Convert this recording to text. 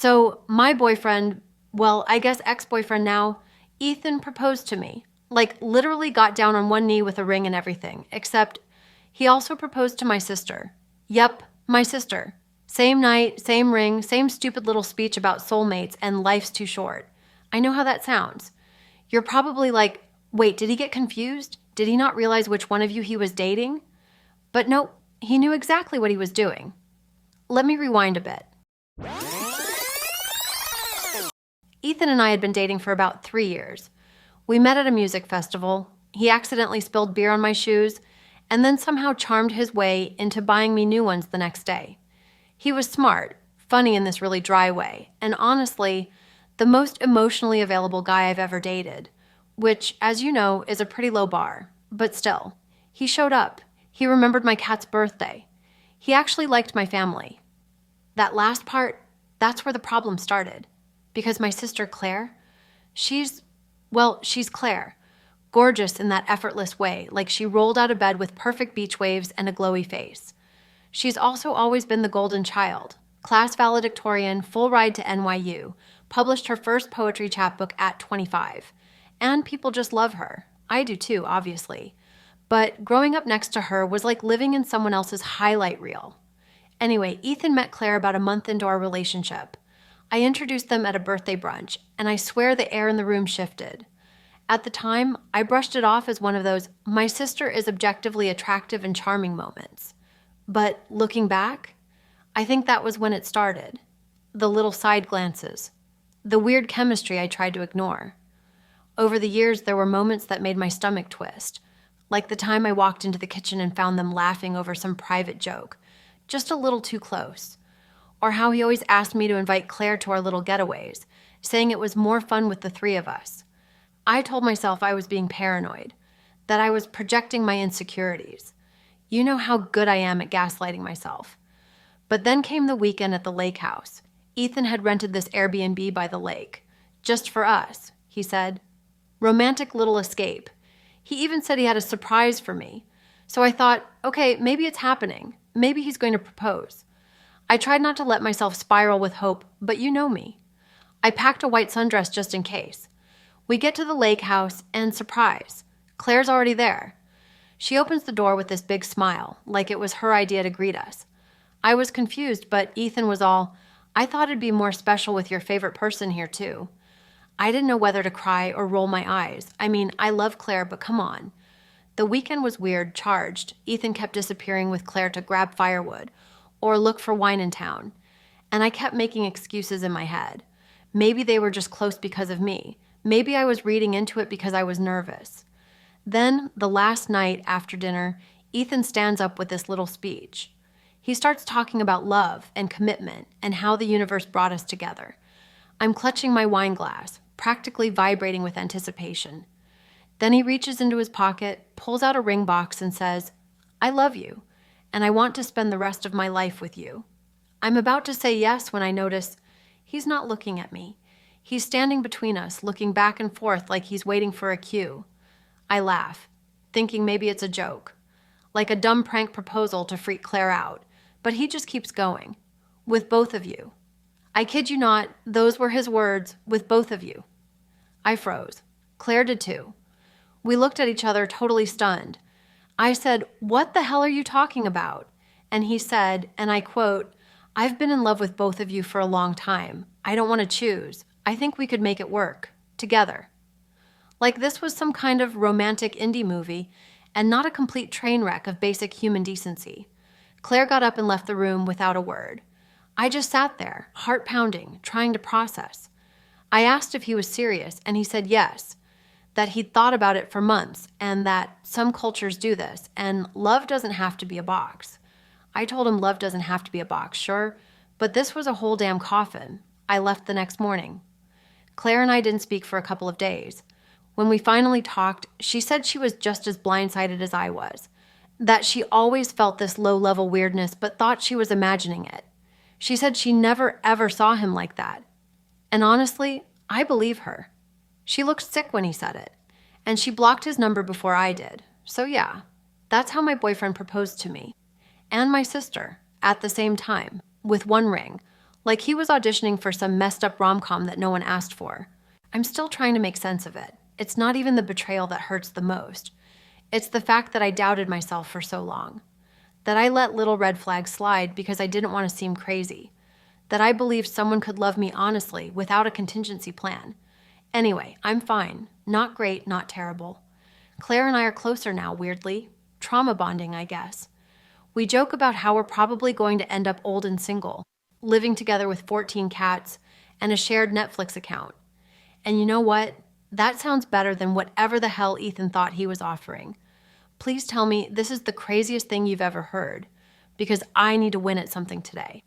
So my boyfriend, well, I guess ex-boyfriend now, Ethan proposed to me. Like literally got down on one knee with a ring and everything, except he also proposed to my sister. Yep, my sister. Same night, same ring, same stupid little speech about soulmates and life's too short. I know how that sounds. You're probably like, wait, did he get confused? Did he not realize which one of you he was dating? But no, he knew exactly what he was doing. Let me rewind a bit. Ethan and I had been dating for about 3 years. We met at a music festival. He accidentally spilled beer on my shoes and then somehow charmed his way into buying me new ones the next day. He was smart, funny in this really dry way, and honestly, the most emotionally available guy I've ever dated, which, as you know, is a pretty low bar. But still, he showed up. He remembered my cat's birthday. He actually liked my family. That last part, that's where the problem started. Because my sister Claire, she's Claire. Gorgeous in that effortless way, like she rolled out of bed with perfect beach waves and a glowy face. She's also always been the golden child. Class valedictorian, full ride to NYU, published her first poetry chapbook at 25. And people just love her. I do too, obviously. But growing up next to her was like living in someone else's highlight reel. Anyway, Ethan met Claire about a month into our relationship. I introduced them at a birthday brunch, and I swear the air in the room shifted. At the time, I brushed it off as one of those, my sister is objectively attractive and charming moments. But looking back, I think that was when it started. The little side glances. The weird chemistry I tried to ignore. Over the years, there were moments that made my stomach twist. Like the time I walked into the kitchen and found them laughing over some private joke, just a little too close. Or how he always asked me to invite Claire to our little getaways, saying it was more fun with the three of us. I told myself I was being paranoid, that I was projecting my insecurities. You know how good I am at gaslighting myself. But then came the weekend at the lake house. Ethan had rented this Airbnb by the lake. Just for us, he said. Romantic little escape. He even said he had a surprise for me. So I thought, okay, maybe it's happening. Maybe he's going to propose. I tried not to let myself spiral with hope, but you know me. I packed a white sundress just in case. We get to the lake house, and surprise, Claire's already there. She opens the door with this big smile, like it was her idea to greet us. I was confused, but Ethan was all, I thought it'd be more special with your favorite person here too. I didn't know whether to cry or roll my eyes. I mean, I love Claire, but come on. The weekend was weird, charged. Ethan kept disappearing with Claire to grab firewood or look for wine in town. And I kept making excuses in my head. Maybe they were just close because of me. Maybe I was reading into it because I was nervous. Then, the last night after dinner, Ethan stands up with this little speech. He starts talking about love and commitment and how the universe brought us together. I'm clutching my wine glass, practically vibrating with anticipation. Then he reaches into his pocket, pulls out a ring box and says, I love you, and I want to spend the rest of my life with you. I'm about to say yes when I notice he's not looking at me. He's standing between us, looking back and forth like he's waiting for a cue. I laugh, thinking maybe it's a joke, like a dumb prank proposal to freak Claire out, but he just keeps going. With both of you. I kid you not, those were his words, with both of you. I froze. Claire did too. We looked at each other totally stunned. I said, what the hell are you talking about? And he said, and I quote, I've been in love with both of you for a long time. I don't want to choose. I think we could make it work. Together. Like this was some kind of romantic indie movie and not a complete train wreck of basic human decency. Claire got up and left the room without a word. I just sat there, heart pounding, trying to process. I asked if he was serious, and he said yes, that he'd thought about it for months, and that some cultures do this, and love doesn't have to be a box. I told him love doesn't have to be a box, sure, but this was a whole damn coffin. I left the next morning. Claire and I didn't speak for a couple of days. When we finally talked, she said she was just as blindsided as I was, that she always felt this low-level weirdness but thought she was imagining it. She said she never ever saw him like that. And honestly, I believe her. She looked sick when he said it, and she blocked his number before I did. So yeah, that's how my boyfriend proposed to me. And my sister, at the same time, with one ring, Like he was auditioning for some messed up rom-com that no one asked for. I'm still trying to make sense of it. It's not even the betrayal that hurts the most. It's the fact that I doubted myself for so long. That I let little red flags slide because I didn't want to seem crazy. That I believed someone could love me honestly without a contingency plan. Anyway, I'm fine. Not great, not terrible. Claire and I are closer now, weirdly. Trauma bonding, I guess. We joke about how we're probably going to end up old and single, living together with 14 cats and a shared Netflix account. And you know what? That sounds better than whatever the hell Ethan thought he was offering. Please tell me this is the craziest thing you've ever heard, because I need to win at something today.